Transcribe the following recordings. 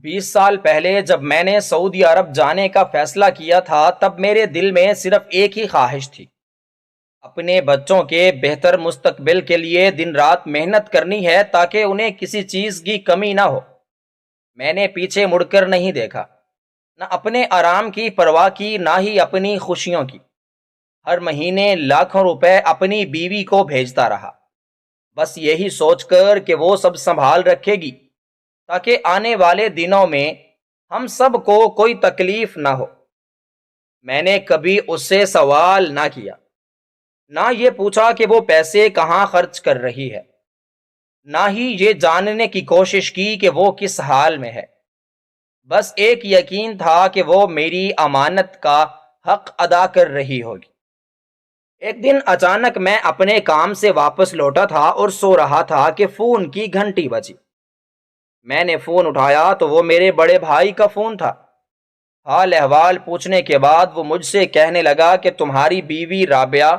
20 سال پہلے جب میں نے سعودی عرب جانے کا فیصلہ کیا تھا تب میرے دل میں صرف ایک ہی خواہش تھی، اپنے بچوں کے بہتر مستقبل کے لیے دن رات محنت کرنی ہے تاکہ انہیں کسی چیز کی کمی نہ ہو۔ میں نے پیچھے مڑ کر نہیں دیکھا، نہ اپنے آرام کی پرواہ کی نہ ہی اپنی خوشیوں کی۔ ہر مہینے لاکھوں روپے اپنی بیوی کو بھیجتا رہا، بس یہی سوچ کر کہ وہ سب سنبھال رکھے گی تاکہ آنے والے دنوں میں ہم سب کو کوئی تکلیف نہ ہو۔ میں نے کبھی اس سے سوال نہ کیا، نہ یہ پوچھا کہ وہ پیسے کہاں خرچ کر رہی ہے، نہ ہی یہ جاننے کی کوشش کی کہ وہ کس حال میں ہے۔ بس ایک یقین تھا کہ وہ میری امانت کا حق ادا کر رہی ہوگی۔ ایک دن اچانک میں اپنے کام سے واپس لوٹا تھا اور سو رہا تھا کہ فون کی گھنٹی بجی۔ میں نے فون اٹھایا تو وہ میرے بڑے بھائی کا فون تھا۔ حال احوال پوچھنے کے بعد وہ مجھ سے کہنے لگا کہ تمہاری بیوی رابعہ،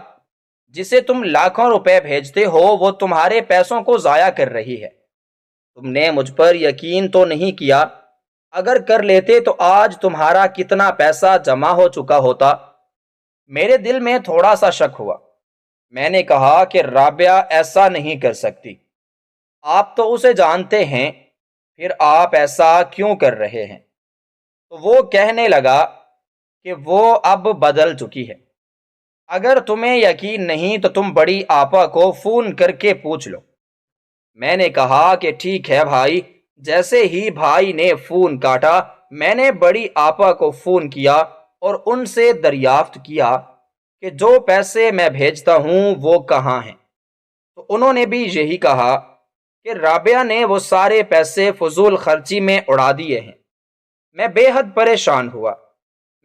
جسے تم لاکھوں روپے بھیجتے ہو، وہ تمہارے پیسوں کو ضائع کر رہی ہے۔ تم نے مجھ پر یقین تو نہیں کیا، اگر کر لیتے تو آج تمہارا کتنا پیسہ جمع ہو چکا ہوتا۔ میرے دل میں تھوڑا سا شک ہوا۔ میں نے کہا کہ رابعہ ایسا نہیں کر سکتی، آپ تو اسے جانتے ہیں، پھر آپ ایسا کیوں کر رہے ہیں؟ تو وہ کہنے لگا کہ وہ اب بدل چکی ہے۔ اگر تمہیں یقین نہیں تو تم بڑی آپا کو فون کر کے پوچھ لو۔ میں نے کہا کہ ٹھیک ہے بھائی۔ جیسے ہی بھائی نے فون کاٹا، میں نے بڑی آپا کو فون کیا اور ان سے دریافت کیا کہ جو پیسے میں بھیجتا ہوں وہ کہاں ہیں۔ تو انہوں نے بھی یہی کہا کہ رابعہ نے وہ سارے پیسے فضول خرچی میں اڑا دیے ہیں۔ میں بے حد پریشان ہوا۔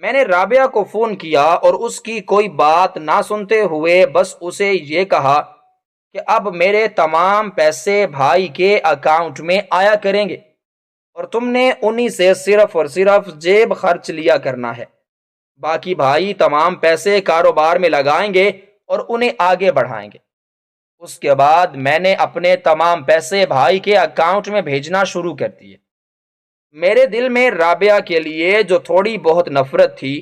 میں نے رابعہ کو فون کیا اور اس کی کوئی بات نہ سنتے ہوئے بس اسے یہ کہا کہ اب میرے تمام پیسے بھائی کے اکاؤنٹ میں آیا کریں گے اور تم نے انہی سے صرف اور صرف جیب خرچ لیا کرنا ہے، باقی بھائی تمام پیسے کاروبار میں لگائیں گے اور انہیں آگے بڑھائیں گے۔ اس کے بعد میں نے اپنے تمام پیسے بھائی کے اکاؤنٹ میں بھیجنا شروع کر دیے۔ میرے دل میں رابعہ کے لیے جو تھوڑی بہت نفرت تھی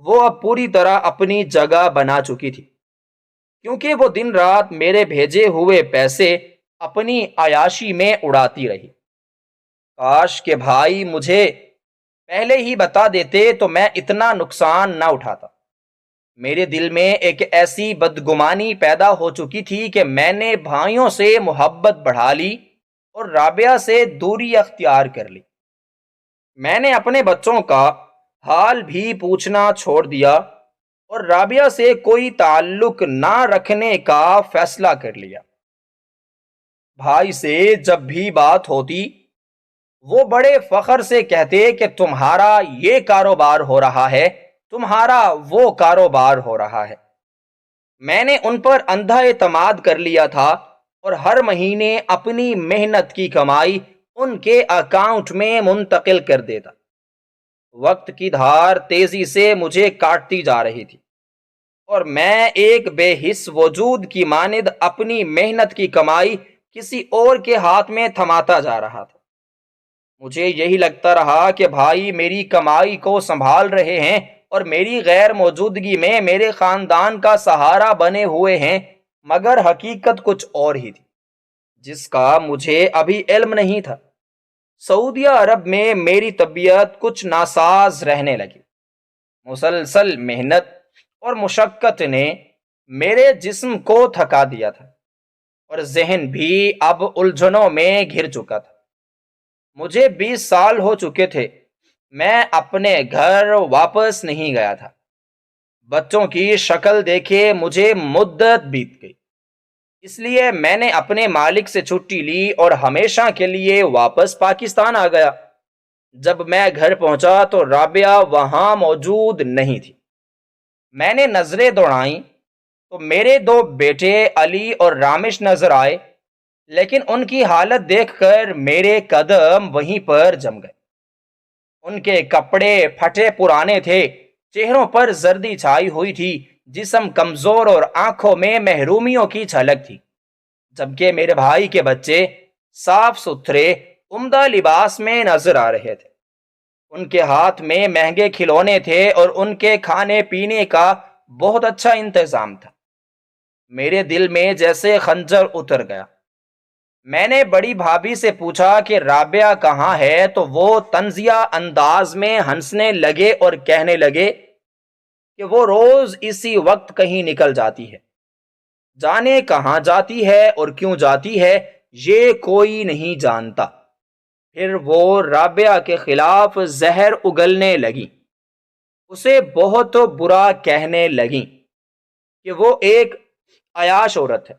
وہ اب پوری طرح اپنی جگہ بنا چکی تھی، کیونکہ وہ دن رات میرے بھیجے ہوئے پیسے اپنی عیاشی میں اڑاتی رہی۔ کاش کہ بھائی مجھے پہلے ہی بتا دیتے تو میں اتنا نقصان نہ اٹھاتا۔ میرے دل میں ایک ایسی بدگمانی پیدا ہو چکی تھی کہ میں نے بھائیوں سے محبت بڑھا لی اور رابعہ سے دوری اختیار کر لی۔ میں نے اپنے بچوں کا حال بھی پوچھنا چھوڑ دیا اور رابعہ سے کوئی تعلق نہ رکھنے کا فیصلہ کر لیا۔ بھائی سے جب بھی بات ہوتی وہ بڑے فخر سے کہتے کہ تمہارا یہ کاروبار ہو رہا ہے، تمہارا وہ کاروبار ہو رہا ہے۔ میں نے ان پر اندھا اعتماد کر لیا تھا اور ہر مہینے اپنی محنت کی کمائی ان کے اکاؤنٹ میں منتقل کر دیتا۔ وقت کی دھار تیزی سے مجھے کاٹتی جا رہی تھی اور میں ایک بے حس وجود کی مانند اپنی محنت کی کمائی کسی اور کے ہاتھ میں تھماتا جا رہا تھا۔ مجھے یہی لگتا رہا کہ بھائی میری کمائی کو سنبھال رہے ہیں اور میری غیر موجودگی میں میرے خاندان کا سہارا بنے ہوئے ہیں، مگر حقیقت کچھ اور ہی تھی جس کا مجھے ابھی علم نہیں تھا۔ سعودیہ عرب میں میری طبیعت کچھ ناساز رہنے لگی۔ مسلسل محنت اور مشقت نے میرے جسم کو تھکا دیا تھا اور ذہن بھی اب الجھنوں میں گھر چکا تھا۔ مجھے 20 سال ہو چکے تھے، میں اپنے گھر واپس نہیں گیا تھا۔ بچوں کی شکل دیکھے مجھے مدت بیت گئی، اس لیے میں نے اپنے مالک سے چھٹی لی اور ہمیشہ کے لیے واپس پاکستان آ گیا۔ جب میں گھر پہنچا تو رابعہ وہاں موجود نہیں تھی۔ میں نے نظریں دوڑائیں تو میرے 2 بیٹے علی اور رامش نظر آئے، لیکن ان کی حالت دیکھ کر میرے قدم وہیں پر جم گئے۔ ان کے کپڑے پھٹے پرانے تھے، چہروں پر زردی چھائی ہوئی تھی، جسم کمزور اور آنکھوں میں محرومیوں کی جھلک تھی، جبکہ میرے بھائی کے بچے صاف ستھرے عمدہ لباس میں نظر آ رہے تھے۔ ان کے ہاتھ میں مہنگے کھلونے تھے اور ان کے کھانے پینے کا بہت اچھا انتظام تھا۔ میرے دل میں جیسے خنجر اتر گیا۔ میں نے بڑی بھابھی سے پوچھا کہ رابعہ کہاں ہے، تو وہ طنزیہ انداز میں ہنسنے لگے اور کہنے لگے کہ وہ روز اسی وقت کہیں نکل جاتی ہے، جانے کہاں جاتی ہے اور کیوں جاتی ہے یہ کوئی نہیں جانتا۔ پھر وہ رابعہ کے خلاف زہر اگلنے لگی، اسے بہت برا کہنے لگیں کہ وہ ایک عیاش عورت ہے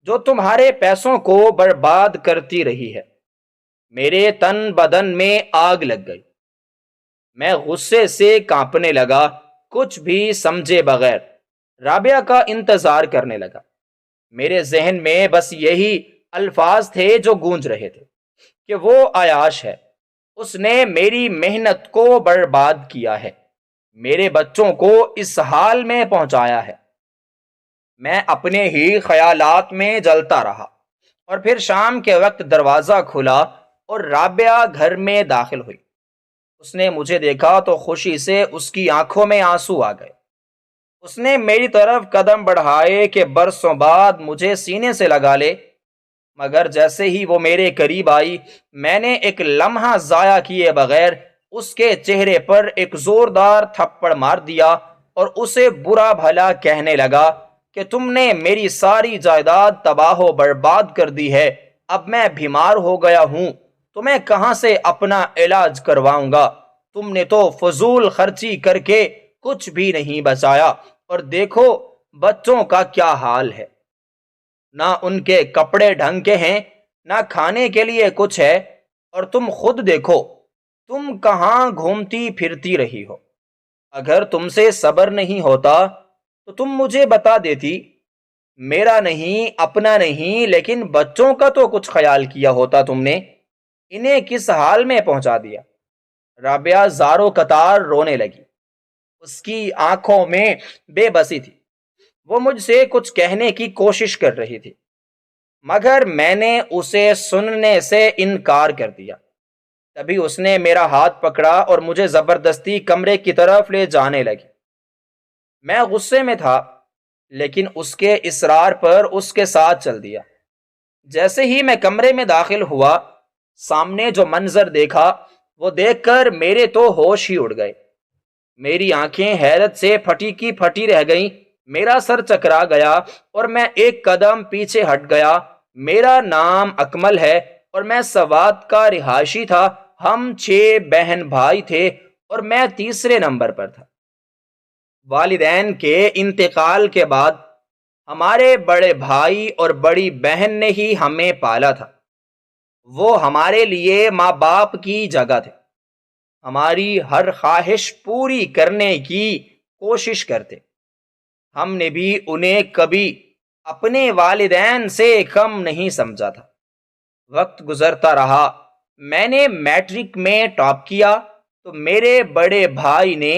جو تمہارے پیسوں کو برباد کرتی رہی ہے۔ میرے تن بدن میں آگ لگ گئی، میں غصے سے کانپنے لگا، کچھ بھی سمجھے بغیر رابعہ کا انتظار کرنے لگا۔ میرے ذہن میں بس یہی الفاظ تھے جو گونج رہے تھے کہ وہ عیاش ہے، اس نے میری محنت کو برباد کیا ہے، میرے بچوں کو اس حال میں پہنچایا ہے۔ میں اپنے ہی خیالات میں جلتا رہا، اور پھر شام کے وقت دروازہ کھلا اور رابعہ گھر میں داخل ہوئی۔ اس نے مجھے دیکھا تو خوشی سے اس کی آنکھوں میں آنسو آ گئے۔ اس نے میری طرف قدم بڑھائے کہ برسوں بعد مجھے سینے سے لگا لے، مگر جیسے ہی وہ میرے قریب آئی، میں نے ایک لمحہ ضائع کیے بغیر اس کے چہرے پر ایک زوردار تھپڑ مار دیا اور اسے برا بھلا کہنے لگا کہ تم نے میری ساری جائیداد تباہ و برباد کر دی ہے، اب میں بیمار ہو گیا ہوں تو میں کہاں سے اپنا علاج کرواؤں گا؟ تم نے تو فضول خرچی کر کے کچھ بھی نہیں بچایا، اور دیکھو بچوں کا کیا حال ہے، نہ ان کے کپڑے ڈھنگ کے ہیں، نہ کھانے کے لیے کچھ ہے، اور تم خود دیکھو تم کہاں گھومتی پھرتی رہی ہو۔ اگر تم سے صبر نہیں ہوتا تو تم مجھے بتا دیتی، میرا نہیں، اپنا نہیں، لیکن بچوں کا تو کچھ خیال کیا ہوتا تم نے، انہیں کس حال میں پہنچا دیا۔ رابعہ زاروں قطار رونے لگی، اس کی آنکھوں میں بے بسی تھی، وہ مجھ سے کچھ کہنے کی کوشش کر رہی تھی، مگر میں نے اسے سننے سے انکار کر دیا۔ تبھی اس نے میرا ہاتھ پکڑا اور مجھے زبردستی کمرے کی طرف لے جانے لگی۔ میں غصے میں تھا، لیکن اس کے اصرار پر اس کے ساتھ چل دیا۔ جیسے ہی میں کمرے میں داخل ہوا، سامنے جو منظر دیکھا وہ دیکھ کر میرے تو ہوش ہی اڑ گئے۔ میری آنکھیں حیرت سے پھٹی کی پھٹی رہ گئیں، میرا سر چکرا گیا اور میں ایک قدم پیچھے ہٹ گیا۔ میرا نام اکمل ہے اور میں سوات کا رہائشی تھا۔ ہم 6 بہن بھائی تھے اور میں تیسرے نمبر پر تھا۔ والدین کے انتقال کے بعد ہمارے بڑے بھائی اور بڑی بہن نے ہی ہمیں پالا تھا۔ وہ ہمارے لیے ماں باپ کی جگہ تھے، ہماری ہر خواہش پوری کرنے کی کوشش کرتے۔ ہم نے بھی انہیں کبھی اپنے والدین سے کم نہیں سمجھا تھا۔ وقت گزرتا رہا، میں نے میٹرک میں ٹاپ کیا تو میرے بڑے بھائی نے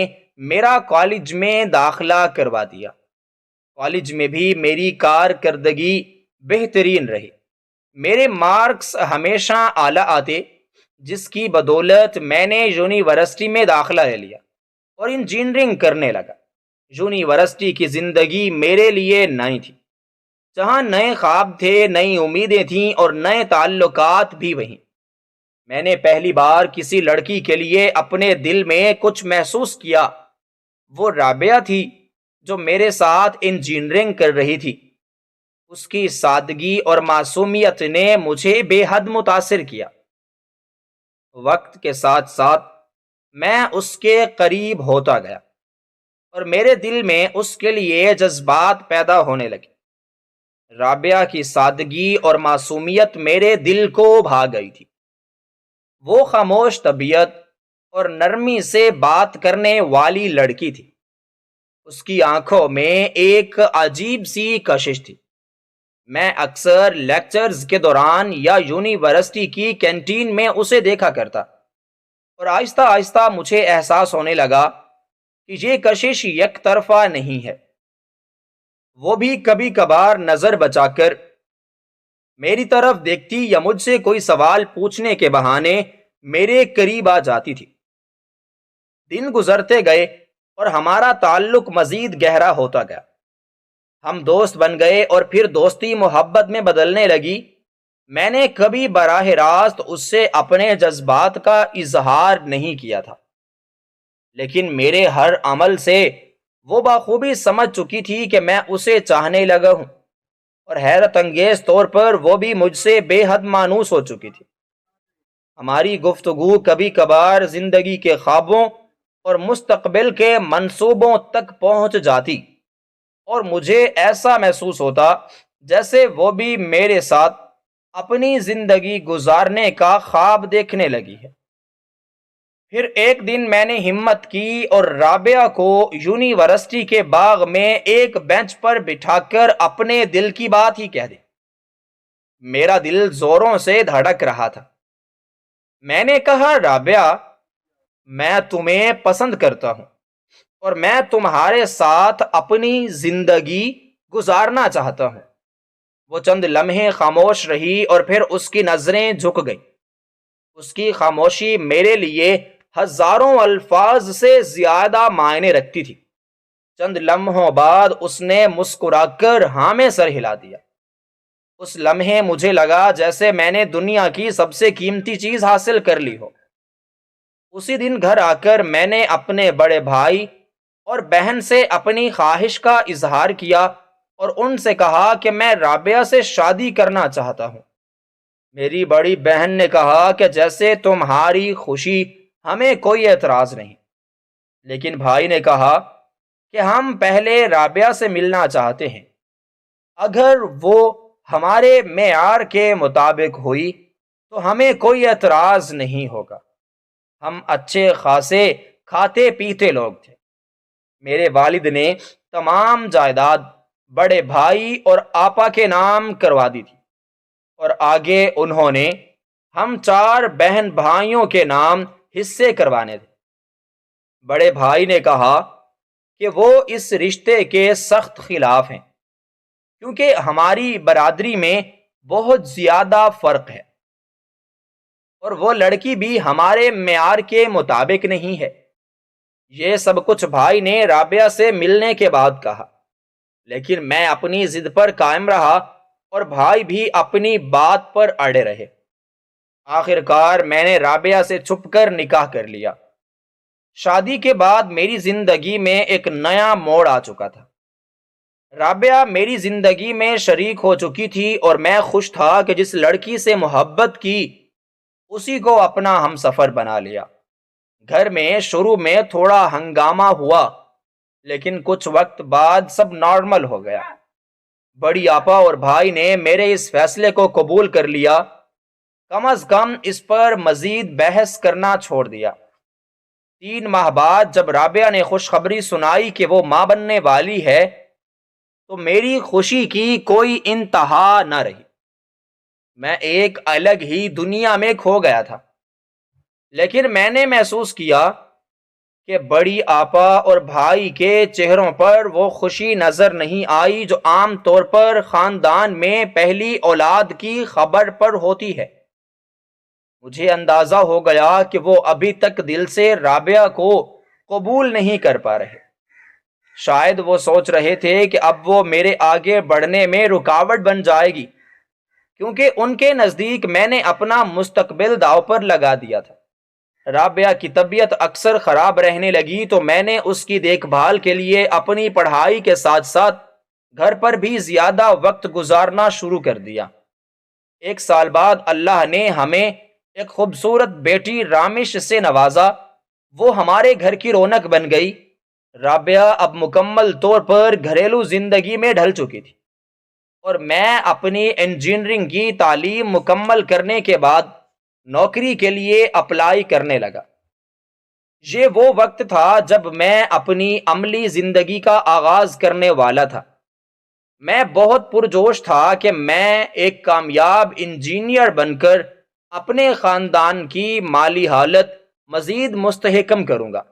میرا کالج میں داخلہ کروا دیا۔ کالج میں بھی میری کارکردگی بہترین رہی، میرے مارکس ہمیشہ اعلیٰ آتے، جس کی بدولت میں نے یونیورسٹی میں داخلہ لے لیا اور انجینئرنگ کرنے لگا۔ یونیورسٹی کی زندگی میرے لیے نئی تھی، جہاں نئے خواب تھے، نئی امیدیں تھیں اور نئے تعلقات بھی وہیں۔ میں نے پہلی بار کسی لڑکی کے لیے اپنے دل میں کچھ محسوس کیا، وہ رابعہ تھی جو میرے ساتھ انجینئرنگ کر رہی تھی۔ اس کی سادگی اور معصومیت نے مجھے بے حد متاثر کیا۔ وقت کے ساتھ ساتھ میں اس کے قریب ہوتا گیا اور میرے دل میں اس کے لیے جذبات پیدا ہونے لگے۔ رابعہ کی سادگی اور معصومیت میرے دل کو بھا گئی تھی۔ وہ خاموش طبیعت اور نرمی سے بات کرنے والی لڑکی تھی۔ اس کی آنکھوں میں ایک عجیب سی کشش تھی۔ میں اکثر لیکچرز کے دوران یا یونیورسٹی کی کینٹین میں اسے دیکھا کرتا، اور آہستہ آہستہ مجھے احساس ہونے لگا کہ یہ کشش یک طرفہ نہیں ہے۔ وہ بھی کبھی کبھار نظر بچا کر میری طرف دیکھتی یا مجھ سے کوئی سوال پوچھنے کے بہانے میرے قریب آ جاتی تھی۔ دن گزرتے گئے اور ہمارا تعلق مزید گہرا ہوتا گیا۔ ہم دوست بن گئے اور پھر دوستی محبت میں بدلنے لگی۔ میں نے کبھی براہ راست اس سے اپنے جذبات کا اظہار نہیں کیا تھا، لیکن میرے ہر عمل سے وہ بخوبی سمجھ چکی تھی کہ میں اسے چاہنے لگا ہوں، اور حیرت انگیز طور پر وہ بھی مجھ سے بے حد مانوس ہو چکی تھی۔ ہماری گفتگو کبھی کبھار زندگی کے خوابوں اور مستقبل کے منصوبوں تک پہنچ جاتی، اور مجھے ایسا محسوس ہوتا جیسے وہ بھی میرے ساتھ اپنی زندگی گزارنے کا خواب دیکھنے لگی ہے۔ پھر ایک دن میں نے ہمت کی اور رابعہ کو یونیورسٹی کے باغ میں ایک بینچ پر بٹھا کر اپنے دل کی بات ہی کہہ دی۔ میرا دل زوروں سے دھڑک رہا تھا۔ میں نے کہا، رابعہ، میں تمہیں پسند کرتا ہوں اور میں تمہارے ساتھ اپنی زندگی گزارنا چاہتا ہوں۔ وہ چند لمحے خاموش رہی اور پھر اس کی نظریں جھک گئیں۔ اس کی خاموشی میرے لیے ہزاروں الفاظ سے زیادہ معنی رکھتی تھی۔ چند لمحوں بعد اس نے مسکرا کر ہاں میں سر ہلا دیا۔ اس لمحے مجھے لگا جیسے میں نے دنیا کی سب سے قیمتی چیز حاصل کر لی ہو۔ اسی دن گھر آ کر میں نے اپنے بڑے بھائی اور بہن سے اپنی خواہش کا اظہار کیا اور ان سے کہا کہ میں رابعہ سے شادی کرنا چاہتا ہوں۔ میری بڑی بہن نے کہا کہ جیسے تمہاری خوشی، ہمیں کوئی اعتراض نہیں، لیکن بھائی نے کہا کہ ہم پہلے رابعہ سے ملنا چاہتے ہیں۔ اگر وہ ہمارے معیار کے مطابق ہوئی تو ہمیں کوئی اعتراض نہیں ہوگا۔ ہم اچھے خاصے کھاتے پیتے لوگ تھے۔ میرے والد نے تمام جائیداد بڑے بھائی اور آپا کے نام کروا دی تھی، اور آگے انہوں نے ہم 4 بہن بھائیوں کے نام حصے کروانے تھے۔ بڑے بھائی نے کہا کہ وہ اس رشتے کے سخت خلاف ہیں، کیونکہ ہماری برادری میں بہت زیادہ فرق ہے اور وہ لڑکی بھی ہمارے معیار کے مطابق نہیں ہے۔ یہ سب کچھ بھائی نے رابعہ سے ملنے کے بعد کہا، لیکن میں اپنی ضد پر قائم رہا اور بھائی بھی اپنی بات پر اڑے رہے۔ آخر کار میں نے رابعہ سے چھپ کر نکاح کر لیا۔ شادی کے بعد میری زندگی میں ایک نیا موڑ آ چکا تھا۔ رابعہ میری زندگی میں شریک ہو چکی تھی اور میں خوش تھا کہ جس لڑکی سے محبت کی اسی کو اپنا ہم سفر بنا لیا۔ گھر میں شروع میں تھوڑا ہنگامہ ہوا، لیکن کچھ وقت بعد سب نارمل ہو گیا۔ بڑی آپا اور بھائی نے میرے اس فیصلے کو قبول کر لیا، کم از کم اس پر مزید بحث کرنا چھوڑ دیا۔ 3 ماہ بعد جب رابعہ نے خوشخبری سنائی کہ وہ ماں بننے والی ہے تو میری خوشی کی کوئی انتہا نہ رہی۔ میں ایک الگ ہی دنیا میں کھو گیا تھا، لیکن میں نے محسوس کیا کہ بڑی آپا اور بھائی کے چہروں پر وہ خوشی نظر نہیں آئی جو عام طور پر خاندان میں پہلی اولاد کی خبر پر ہوتی ہے۔ مجھے اندازہ ہو گیا کہ وہ ابھی تک دل سے رابعہ کو قبول نہیں کر پا رہے۔ شاید وہ سوچ رہے تھے کہ اب وہ میرے آگے بڑھنے میں رکاوٹ بن جائے گی، کیونکہ ان کے نزدیک میں نے اپنا مستقبل داؤ پر لگا دیا تھا۔ رابعہ کی طبیعت اکثر خراب رہنے لگی تو میں نے اس کی دیکھ بھال کے لیے اپنی پڑھائی کے ساتھ ساتھ گھر پر بھی زیادہ وقت گزارنا شروع کر دیا۔ 1 سال بعد اللہ نے ہمیں ایک خوبصورت بیٹی رامش سے نوازا۔ وہ ہمارے گھر کی رونق بن گئی۔ رابعہ اب مکمل طور پر گھریلو زندگی میں ڈھل چکی تھی، اور میں اپنی انجینئرنگ کی تعلیم مکمل کرنے کے بعد نوکری کے لیے اپلائی کرنے لگا۔ یہ وہ وقت تھا جب میں اپنی عملی زندگی کا آغاز کرنے والا تھا۔ میں بہت پرجوش تھا کہ میں ایک کامیاب انجینئر بن کر اپنے خاندان کی مالی حالت مزید مستحکم کروں گا۔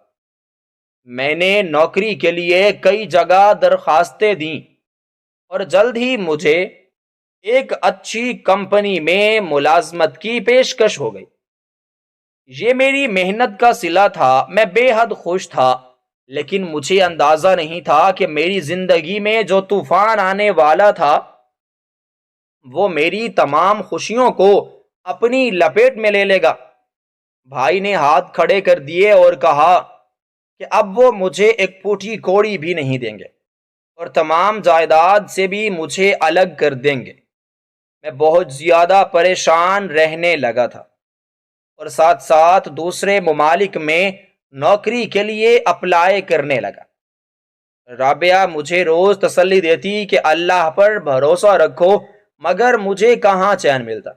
میں نے نوکری کے لیے کئی جگہ درخواستیں دیں اور جلد ہی مجھے ایک اچھی کمپنی میں ملازمت کی پیشکش ہو گئی۔ یہ میری محنت کا صلہ تھا، میں بے حد خوش تھا، لیکن مجھے اندازہ نہیں تھا کہ میری زندگی میں جو طوفان آنے والا تھا وہ میری تمام خوشیوں کو اپنی لپیٹ میں لے لے گا۔ بھائی نے ہاتھ کھڑے کر دیے اور کہا کہ اب وہ مجھے ایک پھوٹی کوڑی بھی نہیں دیں گے اور تمام جائیداد سے بھی مجھے الگ کر دیں گے۔ میں بہت زیادہ پریشان رہنے لگا تھا اور ساتھ ساتھ دوسرے ممالک میں نوکری کے لیے اپلائی کرنے لگا۔ رابعہ مجھے روز تسلی دیتی کہ اللہ پر بھروسہ رکھو، مگر مجھے کہاں چین ملتا،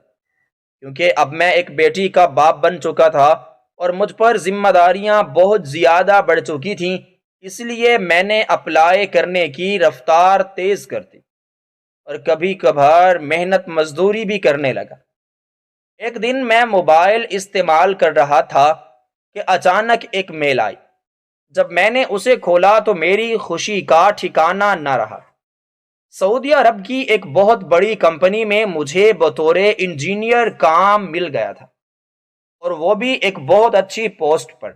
کیونکہ اب میں ایک بیٹی کا باپ بن چکا تھا اور مجھ پر ذمہ داریاں بہت زیادہ بڑھ چکی تھیں۔ اس لیے میں نے اپلائی کرنے کی رفتار تیز کر دی اور کبھی کبھار محنت مزدوری بھی کرنے لگا۔ ایک دن میں موبائل استعمال کر رہا تھا کہ اچانک ایک میل آئی۔ جب میں نے اسے کھولا تو میری خوشی کا ٹھکانہ نہ رہا۔ سعودی عرب کی ایک بہت بڑی کمپنی میں مجھے بطور انجینئر کام مل گیا تھا، اور وہ بھی ایک بہت اچھی پوسٹ پر۔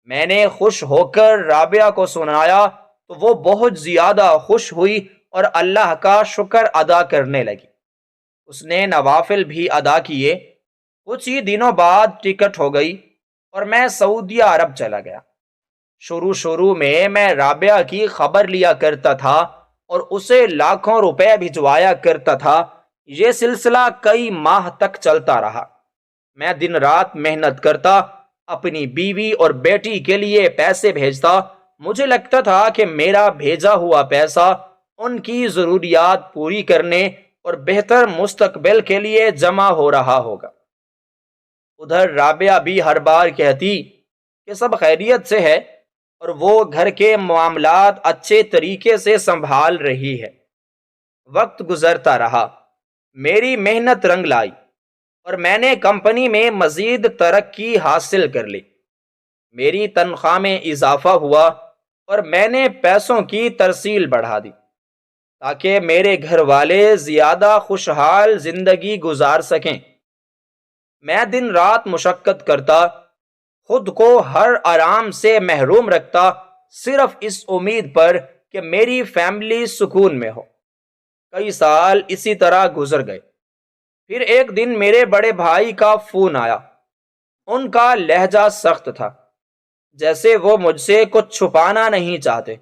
میں نے خوش ہو کر رابعہ کو سنایا تو وہ بہت زیادہ خوش ہوئی اور اللہ کا شکر ادا کرنے لگی۔ اس نے نوافل بھی ادا کیے۔ کچھ ہی دنوں بعد ٹکٹ ہو گئی اور میں سعودی عرب چلا گیا۔ شروع میں رابعہ کی خبر لیا کرتا تھا اور اسے لاکھوں روپے بھجوایا کرتا تھا۔ یہ سلسلہ کئی ماہ تک چلتا رہا۔ میں دن رات محنت کرتا، اپنی بیوی اور بیٹی کے لیے پیسے بھیجتا۔ مجھے لگتا تھا کہ میرا بھیجا ہوا پیسہ ان کی ضروریات پوری کرنے اور بہتر مستقبل کے لیے جمع ہو رہا ہوگا۔ ادھر رابعہ بھی ہر بار کہتی کہ سب خیریت سے ہے اور وہ گھر کے معاملات اچھے طریقے سے سنبھال رہی ہے۔ وقت گزرتا رہا، میری محنت رنگ لائی اور میں نے کمپنی میں مزید ترقی حاصل کر لی۔ میری تنخواہ میں اضافہ ہوا اور میں نے پیسوں کی ترسیل بڑھا دی تاکہ میرے گھر والے زیادہ خوشحال زندگی گزار سکیں۔ میں دن رات مشقت کرتا، خود کو ہر آرام سے محروم رکھتا، صرف اس امید پر کہ میری فیملی سکون میں ہو۔ کئی سال اسی طرح گزر گئے۔ پھر ایک دن میرے بڑے بھائی کا فون آیا۔ ان کا لہجہ سخت تھا، جیسے وہ مجھ سے کچھ چھپانا نہیں چاہتے۔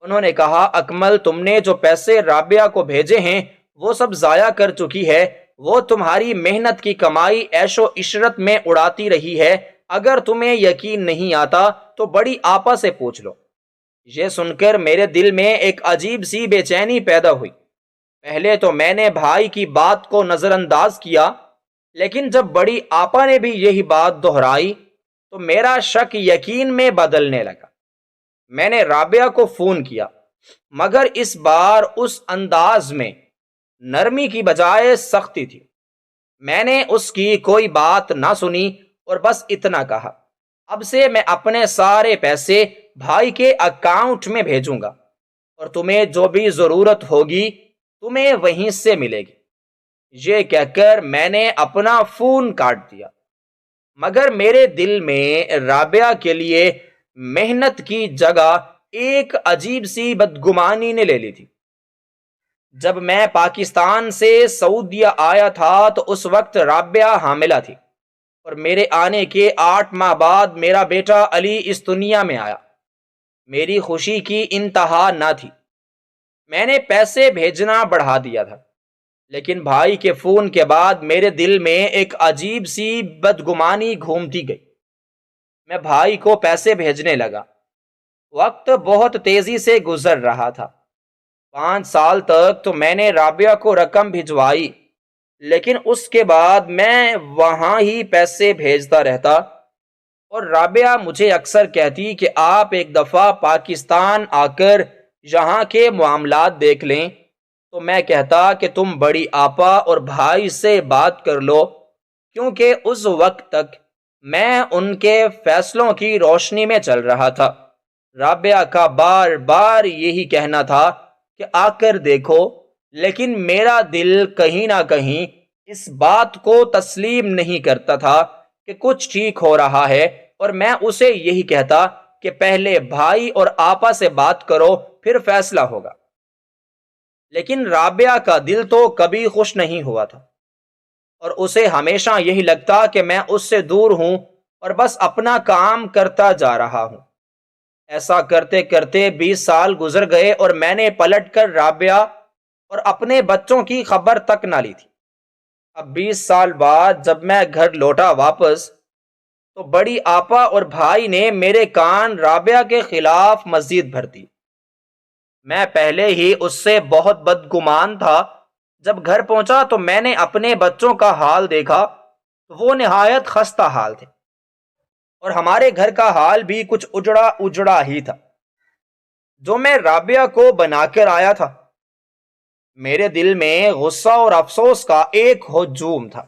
انہوں نے کہا، اکمل، تم نے جو پیسے رابعہ کو بھیجے ہیں وہ سب ضائع کر چکی ہے۔ وہ تمہاری محنت کی کمائی عیش و عشرت میں اڑاتی رہی ہے۔ اگر تمہیں یقین نہیں آتا تو بڑی آپا سے پوچھ لو۔ یہ سن کر میرے دل میں ایک عجیب سی بے چینی پیدا ہوئی۔ پہلے تو میں نے بھائی کی بات کو نظر انداز کیا، لیکن جب بڑی آپا نے بھی یہی بات دہرائی تو میرا شک یقین میں بدلنے لگا۔ میں نے رابعہ کو فون کیا، مگر اس بار اس انداز میں نرمی کی بجائے سختی تھی۔ میں نے اس کی کوئی بات نہ سنی اور بس اتنا کہا، اب سے میں اپنے سارے پیسے بھائی کے اکاؤنٹ میں بھیجوں گا اور تمہیں جو بھی ضرورت ہوگی تمہیں وہیں سے ملے گی۔ یہ کہہ کر میں نے اپنا فون کاٹ دیا، مگر میرے دل میں رابعہ کے لیے محنت کی جگہ ایک عجیب سی بدگمانی نے لے لی تھی۔ جب میں پاکستان سے سعودیہ آیا تھا تو اس وقت رابعہ حاملہ تھی اور میرے آنے کے 8 ماہ بعد میرا بیٹا علی اس دنیا میں آیا۔ میری خوشی کی انتہا نہ تھی۔ میں نے پیسے بھیجنا بڑھا دیا تھا، لیکن بھائی کے فون کے بعد میرے دل میں ایک عجیب سی بدگمانی گھومتی گئی۔ میں بھائی کو پیسے بھیجنے لگا۔ وقت بہت تیزی سے گزر رہا تھا۔ 5 سال تک تو میں نے رابعہ کو رقم بھجوائی، لیکن اس کے بعد میں وہاں ہی پیسے بھیجتا رہتا اور رابعہ مجھے اکثر کہتی کہ آپ ایک دفعہ پاکستان آ کر یہاں کے معاملات دیکھ لیں، تو میں کہتا کہ تم بڑی آپا اور بھائی سے بات کر لو، کیونکہ اس وقت تک میں ان کے فیصلوں کی روشنی میں چل رہا تھا۔ رابعہ کا بار بار یہی کہنا تھا کہ آ کر دیکھو، لیکن میرا دل کہیں نہ کہیں اس بات کو تسلیم نہیں کرتا تھا کہ کچھ ٹھیک ہو رہا ہے، اور میں اسے یہی کہتا کہ پہلے بھائی اور آپا سے بات کرو، پھر فیصلہ ہوگا۔ لیکن رابعہ کا دل تو کبھی خوش نہیں ہوا تھا، اور اسے ہمیشہ یہی لگتا کہ میں اس سے دور ہوں اور بس اپنا کام کرتا جا رہا ہوں۔ ایسا کرتے کرتے 20 سال گزر گئے، اور میں نے پلٹ کر رابعہ اور اپنے بچوں کی خبر تک نہ لی تھی۔ اب 20 سال بعد جب میں گھر لوٹا واپس، تو بڑی آپا اور بھائی نے میرے کان رابعہ کے خلاف مزید بھر دی۔ میں پہلے ہی اس سے بہت بدگمان تھا۔ جب گھر پہنچا تو میں نے اپنے بچوں کا حال دیکھا تو وہ نہایت خستہ حال تھے، اور ہمارے گھر کا حال بھی کچھ اجڑا اجڑا ہی تھا جو میں رابعہ کو بنا کر آیا تھا۔ میرے دل میں غصہ اور افسوس کا ایک ہجوم تھا۔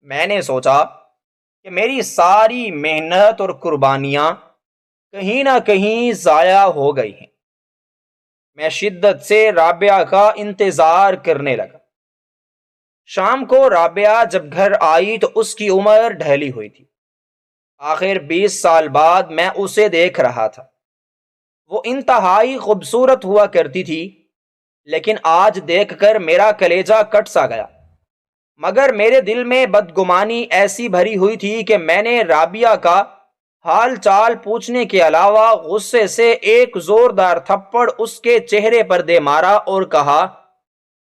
میں نے سوچا کہ میری ساری محنت اور قربانیاں کہیں نہ کہیں ضائع ہو گئی ہیں۔ میں شدت سے رابعہ کا انتظار کرنے لگا۔ شام کو رابعہ جب گھر آئی تو اس کی عمر ڈھلی ہوئی تھی۔ آخر 20 سال بعد میں اسے دیکھ رہا تھا۔ وہ انتہائی خوبصورت ہوا کرتی تھی، لیکن آج دیکھ کر میرا کلیجہ کٹ سا گیا۔ مگر میرے دل میں بدگمانی ایسی بھری ہوئی تھی کہ میں نے رابعہ کا حال چال پوچھنے کے علاوہ غصے سے ایک زوردار تھپڑ اس کے چہرے پر دے مارا اور کہا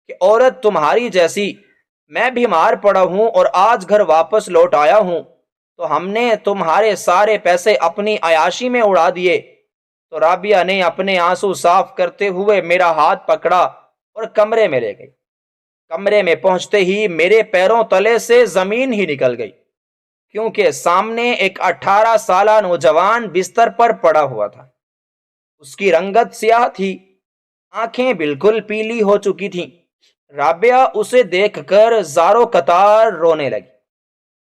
کہ عورت تمہاری جیسی، میں بیمار پڑا ہوں اور آج گھر واپس لوٹ آیا ہوں تو ہم نے تمہارے سارے پیسے اپنی عیاشی میں اڑا دیے۔ تو رابعہ نے اپنے آنسو صاف کرتے ہوئے میرا ہاتھ پکڑا اور کمرے میں لے گئی۔ کمرے میں پہنچتے ہی میرے پیروں تلے سے زمین ہی نکل گئی، کیونکہ سامنے ایک 18 سالہ نوجوان بستر پر پڑا ہوا تھا۔ اس کی رنگت سیاہ تھی، آنکھیں بالکل پیلی ہو چکی تھیں۔ رابعہ اسے دیکھ کر زاروں قطار رونے لگی۔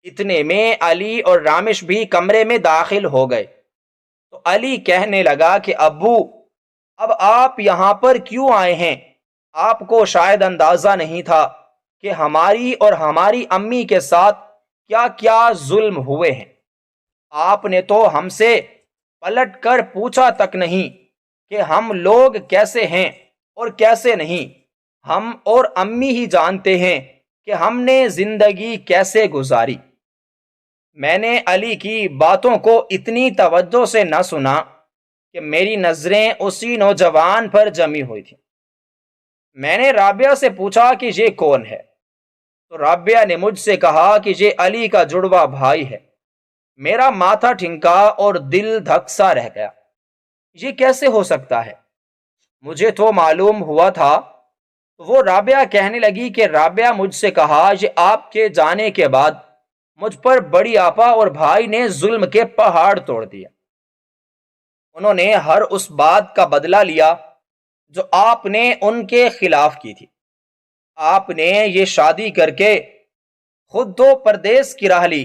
اتنے میں علی اور رامش بھی کمرے میں داخل ہو گئے۔ تو علی کہنے لگا کہ ابو، اب آپ یہاں پر کیوں آئے ہیں؟ آپ کو شاید اندازہ نہیں تھا کہ ہماری اور ہماری امی کے ساتھ کیا کیا ظلم ہوئے ہیں۔ آپ نے تو ہم سے پلٹ کر پوچھا تک نہیں کہ ہم لوگ کیسے ہیں اور کیسے نہیں۔ ہم اور امی ہی جانتے ہیں کہ ہم نے زندگی کیسے گزاری۔ میں نے علی کی باتوں کو اتنی توجہ سے نہ سنا کہ میری نظریں اسی نوجوان پر جمی ہوئی تھیں۔ میں نے رابعہ سے پوچھا کہ یہ کون ہے؟ تو رابعہ نے مجھ سے کہا کہ یہ علی کا جڑواں بھائی ہے۔ میرا ماتھا ٹھنکا اور دل دھک سا رہ گیا۔ یہ کیسے ہو سکتا ہے؟ مجھے تو معلوم ہوا تھا۔ وہ رابعہ کہنے لگی کہ رابعہ مجھ سے کہا یہ آپ کے جانے کے بعد مجھ پر بڑی آپا اور بھائی نے ظلم کے پہاڑ توڑ دیا۔ انہوں نے ہر اس بات کا بدلہ لیا جو آپ نے ان کے خلاف کی تھی۔ آپ نے یہ شادی کر کے خود تو پردیس کی راہ لی،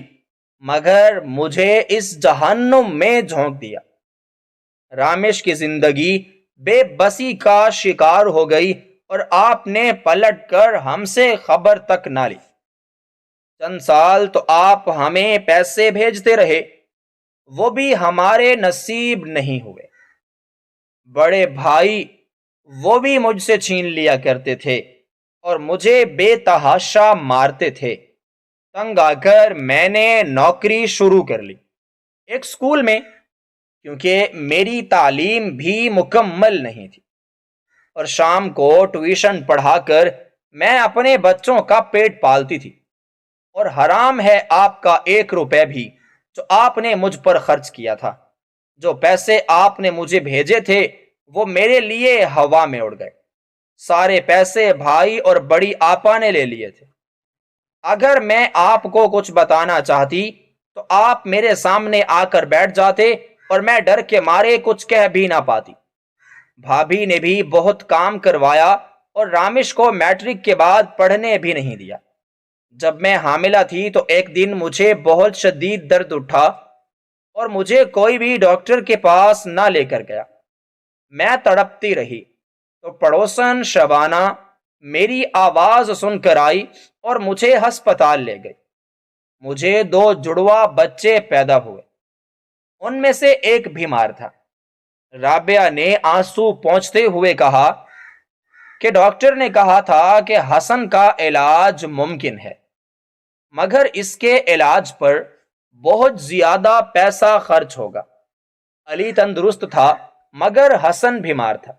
مگر مجھے اس جہنم میں جھونک دیا۔ رامش کی زندگی بے بسی کا شکار ہو گئی اور آپ نے پلٹ کر ہم سے خبر تک نہ لی۔ چند سال تو آپ ہمیں پیسے بھیجتے رہے، وہ بھی ہمارے نصیب نہیں ہوئے۔ بڑے بھائی وہ بھی مجھ سے چھین لیا کرتے تھے اور مجھے بے تحاشا مارتے تھے۔ تنگ آ کر میں نے نوکری شروع کر لی، ایک اسکول میں، کیونکہ میری تعلیم بھی مکمل نہیں تھی، اور شام کو ٹیوشن پڑھا کر میں اپنے بچوں کا پیٹ پالتی تھی۔ اور حرام ہے آپ کا 1 روپے بھی جو آپ نے مجھ پر خرچ کیا تھا۔ جو پیسے آپ نے مجھے بھیجے تھے وہ میرے لیے ہوا میں اڑ گئے۔ سارے پیسے بھائی اور بڑی آپا نے لے لیے تھے۔ اگر میں آپ کو کچھ بتانا چاہتی تو آپ میرے سامنے آ کر بیٹھ جاتے اور میں ڈر کے مارے کچھ کہہ بھی نہ پاتی۔ بھابھی نے بھی بہت کام کروایا اور رامش کو میٹرک کے بعد پڑھنے بھی نہیں دیا۔ جب میں حاملہ تھی تو ایک دن مجھے بہت شدید درد اٹھا اور مجھے کوئی بھی ڈاکٹر کے پاس نہ لے کر گیا۔ میں تڑپتی رہی تو پڑوسن شبانہ میری آواز سن کر آئی اور مجھے ہسپتال لے گئی۔ مجھے 2 جڑواں بچے پیدا ہوئے، ان میں سے ایک بیمار تھا۔ رابعہ نے آنسو پونچھتے ہوئے کہا کہ ڈاکٹر نے کہا تھا کہ حسن کا علاج ممکن ہے، مگر اس کے علاج پر بہت زیادہ پیسہ خرچ ہوگا۔ علی تندرست تھا مگر حسن بیمار تھا۔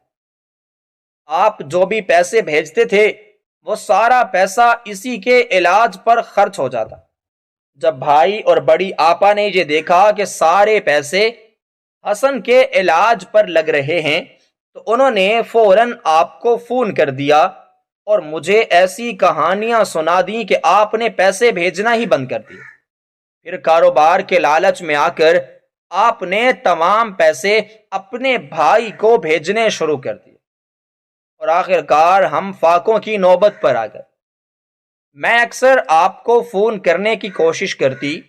آپ جو بھی پیسے بھیجتے تھے وہ سارا پیسہ اسی کے علاج پر خرچ ہو جاتا۔ جب بھائی اور بڑی آپا نے یہ دیکھا کہ سارے پیسے حسن کے علاج پر لگ رہے ہیں تو انہوں نے فوراً آپ کو فون کر دیا اور مجھے ایسی کہانیاں سنا دیں کہ آپ نے پیسے بھیجنا ہی بند کر دیے۔ پھر کاروبار کے لالچ میں آ کر آپ نے تمام پیسے اپنے بھائی کو بھیجنے شروع کر دیے اور آخر کار ہم فاقوں کی نوبت پر آ گئے۔ میں اکثر آپ کو فون کرنے کی کوشش کرتی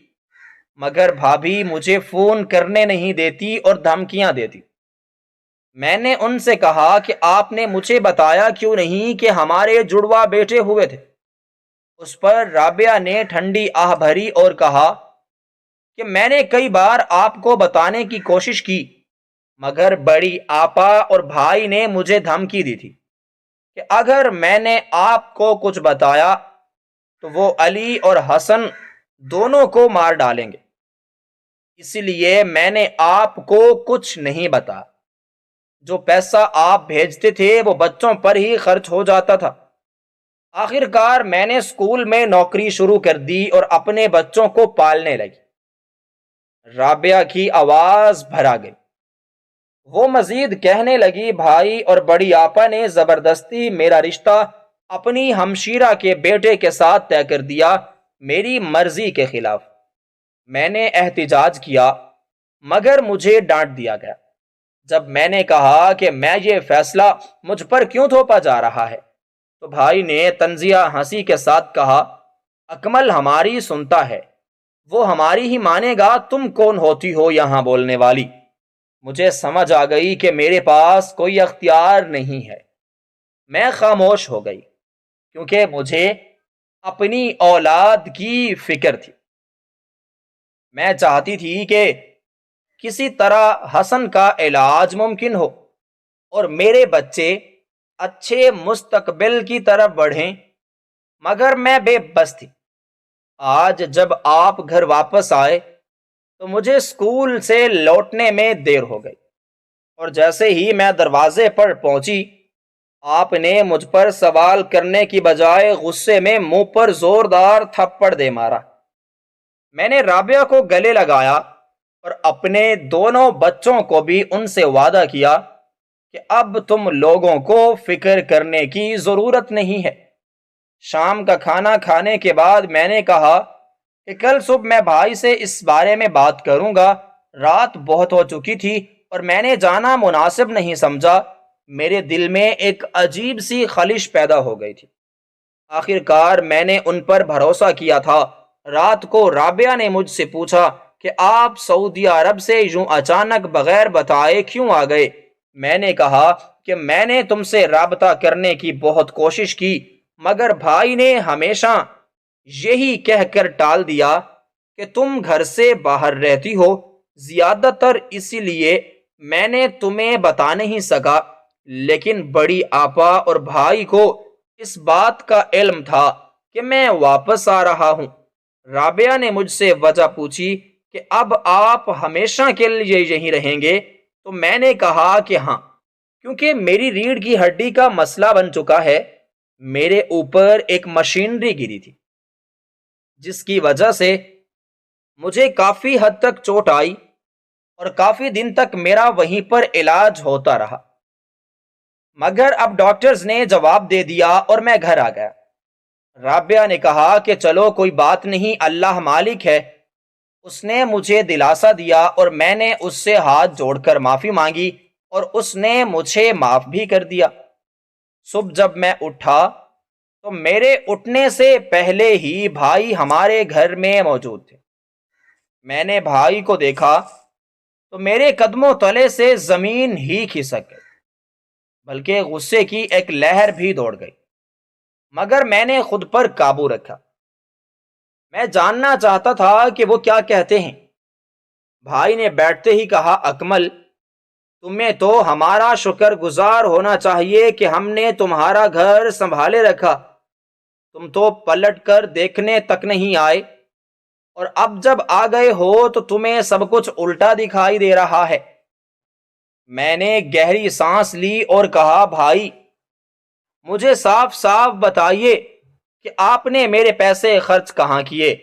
مگر بھابھی مجھے فون کرنے نہیں دیتی اور دھمکیاں دیتی۔ میں نے ان سے کہا کہ آپ نے مجھے بتایا کیوں نہیں کہ ہمارے جڑواں بیٹے ہوئے تھے۔ اس پر رابعہ نے ٹھنڈی آہ بھری اور کہا کہ میں نے کئی بار آپ کو بتانے کی کوشش کی مگر بڑی آپا اور بھائی نے مجھے دھمکی دی تھی کہ اگر میں نے آپ کو کچھ بتایا تو وہ علی اور حسن دونوں کو مار ڈالیں گے، اس لیے میں نے آپ کو کچھ نہیں بتایا۔ جو پیسہ آپ بھیجتے تھے وہ بچوں پر ہی خرچ ہو جاتا تھا۔ آخر کار میں نے اسکول میں نوکری شروع کر دی اور اپنے بچوں کو پالنے لگی۔ رابعہ کی آواز بھر آ گئی۔ وہ مزید کہنے لگی، بھائی اور بڑی آپا نے زبردستی میرا رشتہ اپنی ہمشیرہ کے بیٹے کے ساتھ طے کر دیا، میری مرضی کے خلاف۔ میں نے احتجاج کیا مگر مجھے ڈانٹ دیا گیا۔ جب میں نے کہا کہ میں یہ فیصلہ مجھ پر کیوں تھوپا جا رہا ہے تو بھائی نے طنزیہ ہنسی کے ساتھ کہا، اکمل ہماری سنتا ہے، وہ ہماری ہی مانے گا، تم کون ہوتی ہو یہاں بولنے والی؟ مجھے سمجھ آ گئی کہ میرے پاس کوئی اختیار نہیں ہے۔ میں خاموش ہو گئی کیونکہ مجھے اپنی اولاد کی فکر تھی۔ میں چاہتی تھی کہ کسی طرح حسن کا علاج ممکن ہو اور میرے بچے اچھے مستقبل کی طرف بڑھیں، مگر میں بے بس تھی۔ آج جب آپ گھر واپس آئے تو مجھے اسکول سے لوٹنے میں دیر ہو گئی اور جیسے ہی میں دروازے پر پہنچی آپ نے مجھ پر سوال کرنے کی بجائے غصے میں منہ پر زوردار تھپڑ دے مارا۔ میں نے رابعہ کو گلے لگایا اور اپنے دونوں بچوں کو بھی ان سے وعدہ کیا کہ اب تم لوگوں کو فکر کرنے کی ضرورت نہیں ہے۔ شام کا کھانا کھانے کے بعد میں نے کہا کہ کل صبح میں بھائی سے اس بارے میں بات کروں گا۔ رات بہت ہو چکی تھی اور میں نے جانا مناسب نہیں سمجھا۔ میرے دل میں ایک عجیب سی خلش پیدا ہو گئی تھی۔ آخر کار میں نے ان پر بھروسہ کیا تھا۔ رات کو رابعہ نے مجھ سے پوچھا کہ آپ سعودی عرب سے یوں اچانک بغیر بتائے کیوں آ گئے؟ میں نے کہا کہ میں نے تم سے رابطہ کرنے کی بہت کوشش کی مگر بھائی نے ہمیشہ یہی کہہ کر ٹال دیا کہ تم گھر سے باہر رہتی ہو، زیادہ تر اسی لیے میں نے تمہیں بتا نہیں سکا، لیکن بڑی آپا اور بھائی کو اس بات کا علم تھا کہ میں واپس آ رہا ہوں۔ رابعہ نے مجھ سے وجہ پوچھی کہ اب آپ ہمیشہ کے لیے یہیں رہیں گے تو میں نے کہا کہ ہاں، کیونکہ میری ریڑھ کی ہڈی کا مسئلہ بن چکا ہے۔ میرے اوپر ایک مشینری گری تھی جس کی وجہ سے مجھے کافی حد تک چوٹ آئی اور کافی دن تک میرا وہیں پر علاج ہوتا رہا، مگر اب ڈاکٹرز نے جواب دے دیا اور میں گھر آ گیا۔ رابعہ نے کہا کہ چلو کوئی بات نہیں، اللہ مالک ہے۔ اس نے مجھے دلاسا دیا اور میں نے اس سے ہاتھ جوڑ کر معافی مانگی اور اس نے مجھے معاف بھی کر دیا۔ صبح جب میں اٹھا تو میرے اٹھنے سے پہلے ہی بھائی ہمارے گھر میں موجود تھے۔ میں نے بھائی کو دیکھا تو میرے قدموں تلے سے زمین ہی کھسک گئی، بلکہ غصے کی ایک لہر بھی دوڑ گئی۔ مگر میں نے خود پر قابو رکھا۔ میں جاننا چاہتا تھا کہ وہ کیا کہتے ہیں۔ بھائی نے بیٹھتے ہی کہا، اکمل، تمہیں تو ہمارا شکر گزار ہونا چاہیے کہ ہم نے تمہارا گھر سنبھالے رکھا۔ تم تو پلٹ کر دیکھنے تک نہیں آئے، اور اب جب آ گئے ہو تو تمہیں سب کچھ الٹا دکھائی دے رہا ہے۔ میں نے گہری سانس لی اور کہا، بھائی، مجھے صاف صاف بتائیے کہ آپ نے میرے پیسے خرچ کہاں کیے،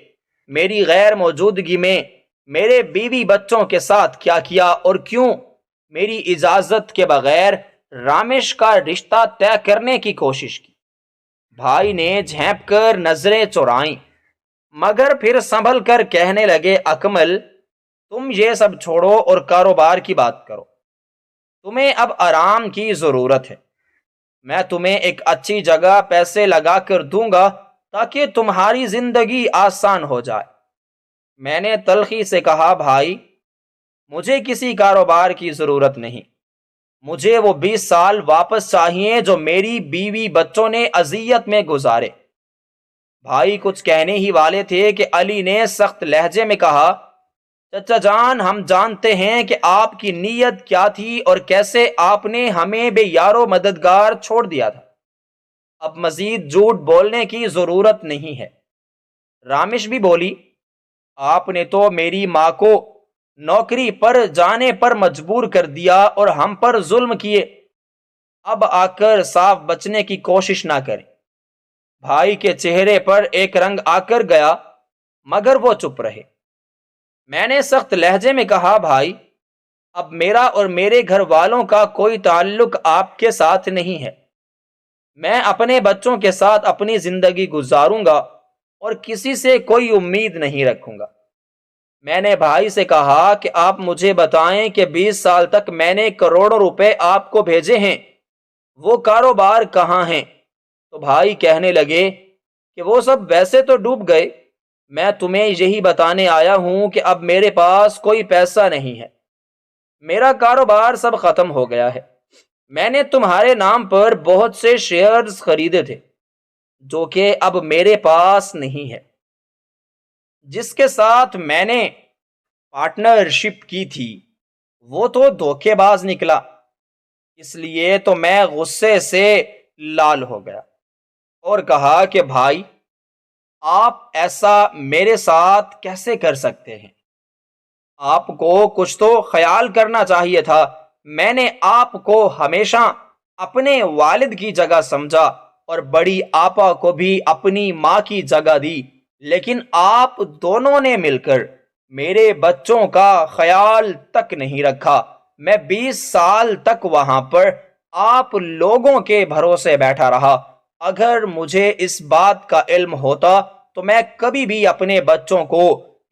میری غیر موجودگی میں میرے بیوی بچوں کے ساتھ کیا کیا، اور کیوں میری اجازت کے بغیر رامش کا رشتہ طے کرنے کی کوشش کی۔ بھائی نے جھینپ کر نظریں چرائیں، مگر پھر سنبھل کر کہنے لگے، اکمل، تم یہ سب چھوڑو اور کاروبار کی بات کرو۔ تمہیں اب آرام کی ضرورت ہے۔ میں تمہیں ایک اچھی جگہ پیسے لگا کر دوں گا تاکہ تمہاری زندگی آسان ہو جائے۔ میں نے تلخی سے کہا، بھائی، مجھے کسی کاروبار کی ضرورت نہیں۔ مجھے وہ 20 سال واپس چاہیے جو میری بیوی بچوں نے اذیت میں گزارے۔ بھائی کچھ کہنے ہی والے تھے کہ علی نے سخت لہجے میں کہا، چچا جان، ہم جانتے ہیں کہ آپ کی نیت کیا تھی اور کیسے آپ نے ہمیں بے یار و مددگار چھوڑ دیا تھا۔ اب مزید جھوٹ بولنے کی ضرورت نہیں ہے۔ رامش بھی بولی، آپ نے تو میری ماں کو نوکری پر جانے پر مجبور کر دیا اور ہم پر ظلم کیے۔ اب آ کر صاف بچنے کی کوشش نہ کریں۔ بھائی کے چہرے پر ایک رنگ آ کر گیا، مگر وہ چپ رہے۔ میں نے سخت لہجے میں کہا، بھائی، اب میرا اور میرے گھر والوں کا کوئی تعلق آپ کے ساتھ نہیں ہے۔ میں اپنے بچوں کے ساتھ اپنی زندگی گزاروں گا اور کسی سے کوئی امید نہیں رکھوں گا۔ میں نے بھائی سے کہا کہ آپ مجھے بتائیں کہ 20 سال تک میں نے کروڑوں روپے آپ کو بھیجے ہیں، وہ کاروبار کہاں ہیں؟ تو بھائی کہنے لگے کہ وہ سب ویسے تو ڈوب گئے۔ میں تمہیں یہی بتانے آیا ہوں کہ اب میرے پاس کوئی پیسہ نہیں ہے، میرا کاروبار سب ختم ہو گیا ہے۔ میں نے تمہارے نام پر بہت سے شیئرز خریدے تھے جو کہ اب میرے پاس نہیں ہے۔ جس کے ساتھ میں نے پارٹنرشپ کی تھی وہ تو دھوکے باز نکلا، اس لیے تو میں غصے سے لال ہو گیا اور کہا کہ بھائی، آپ ایسا میرے ساتھ کیسے کر سکتے ہیں؟ آپ کو کچھ تو خیال کرنا چاہیے تھا۔ میں نے آپ کو ہمیشہ اپنے والد کی جگہ سمجھا اور بڑی آپا کو بھی اپنی ماں کی جگہ دی، لیکن آپ دونوں نے مل کر میرے بچوں کا خیال تک نہیں رکھا۔ میں 20 سال تک وہاں پر آپ لوگوں کے بھروسے بیٹھا رہا۔ اگر مجھے اس بات کا علم ہوتا تو میں کبھی بھی اپنے بچوں کو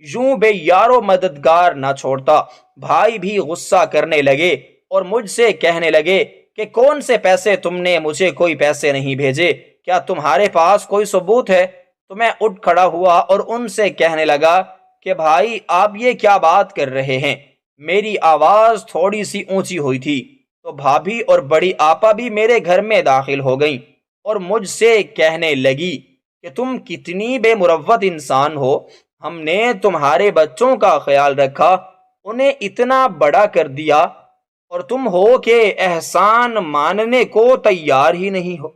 یوں بے یار و مددگار نہ چھوڑتا۔ بھائی بھی غصہ کرنے لگے اور مجھ سے کہنے لگے کہ کون سے پیسے؟ تم نے مجھے کوئی پیسے نہیں بھیجے، کیا تمہارے پاس کوئی ثبوت ہے؟ تو میں اٹھ کھڑا ہوا اور ان سے کہنے لگا کہ بھائی، آپ یہ کیا بات کر رہے ہیں؟ میری آواز تھوڑی سی اونچی ہوئی تھی تو بھابھی اور بڑی آپا بھی میرے گھر میں داخل ہو گئیں اور مجھ سے کہنے لگی کہ تم کتنی بے مروت انسان ہو، ہم نے تمہارے بچوں کا خیال رکھا، انہیں اتنا بڑا کر دیا، اور تم ہو کہ احسان ماننے کو تیار ہی نہیں ہو۔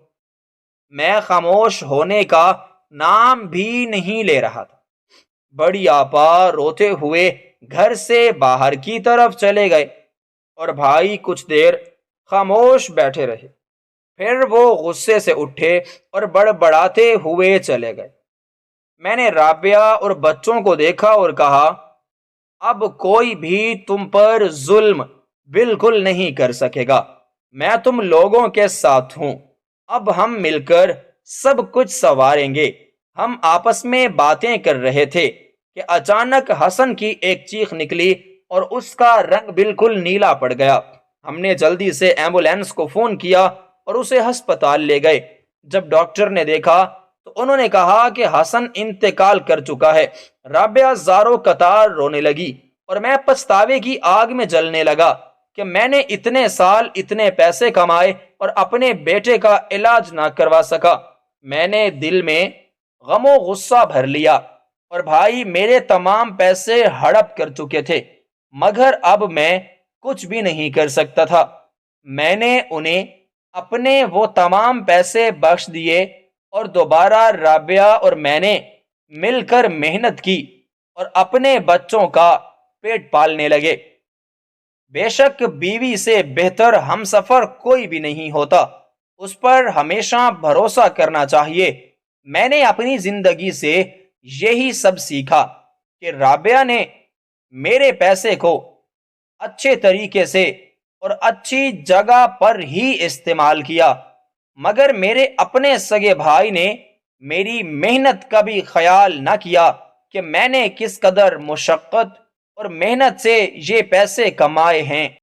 میں خاموش ہونے کا نام بھی نہیں لے رہا تھا۔ بڑی آپا روتے ہوئے گھر سے باہر کی طرف چلے گئے اور بھائی کچھ دیر خاموش بیٹھے رہے۔ پھر وہ غصے سے اٹھے اور بڑبڑاتے ہوئے چلے گئے۔ میں نے رابعہ اور بچوں کو دیکھا اور کہا، اب کوئی بھی تم پر ظلم بالکل نہیں کر سکے گا، میں تم لوگوں کے ساتھ ہوں، اب ہم مل کر سب کچھ سنواریں گے۔ ہم آپس میں باتیں کر رہے تھے کہ اچانک حسن کی ایک چیخ نکلی اور اس کا رنگ بالکل نیلا پڑ گیا۔ ہم نے جلدی سے ایمبولینس کو فون کیا اور اسے ہسپتال لے گئے۔ جب ڈاکٹر نے دیکھا تو انہوں نے کہا کہ حسن انتقال کر چکا ہے۔ رابعہ زاروں قطار رونے لگی اور میں پچھتاوے کی آگ میں جلنے لگا کہ میں نے اتنے سال اتنے پیسے کمائے اور اپنے بیٹے کا علاج نہ کروا سکا۔ میں نے دل میں غم و غصہ بھر لیا اور بھائی میرے تمام پیسے ہڑپ کر چکے تھے، مگر اب میں کچھ بھی نہیں کر سکتا تھا۔ میں نے انہیں اپنے وہ تمام پیسے بخش دیے اور دوبارہ رابعہ اور میں نے مل کر محنت کی اور اپنے بچوں کا پیٹ پالنے لگے۔ بے شک بیوی سے بہتر ہم سفر کوئی بھی نہیں ہوتا، اس پر ہمیشہ بھروسہ کرنا چاہیے۔ میں نے اپنی زندگی سے یہی سب سیکھا کہ رابعہ نے میرے پیسے کو اچھے طریقے سے اور اچھی جگہ پر ہی استعمال کیا، مگر میرے اپنے سگے بھائی نے میری محنت کا بھی خیال نہ کیا کہ میں نے کس قدر مشقت اور محنت سے یہ پیسے کمائے ہیں۔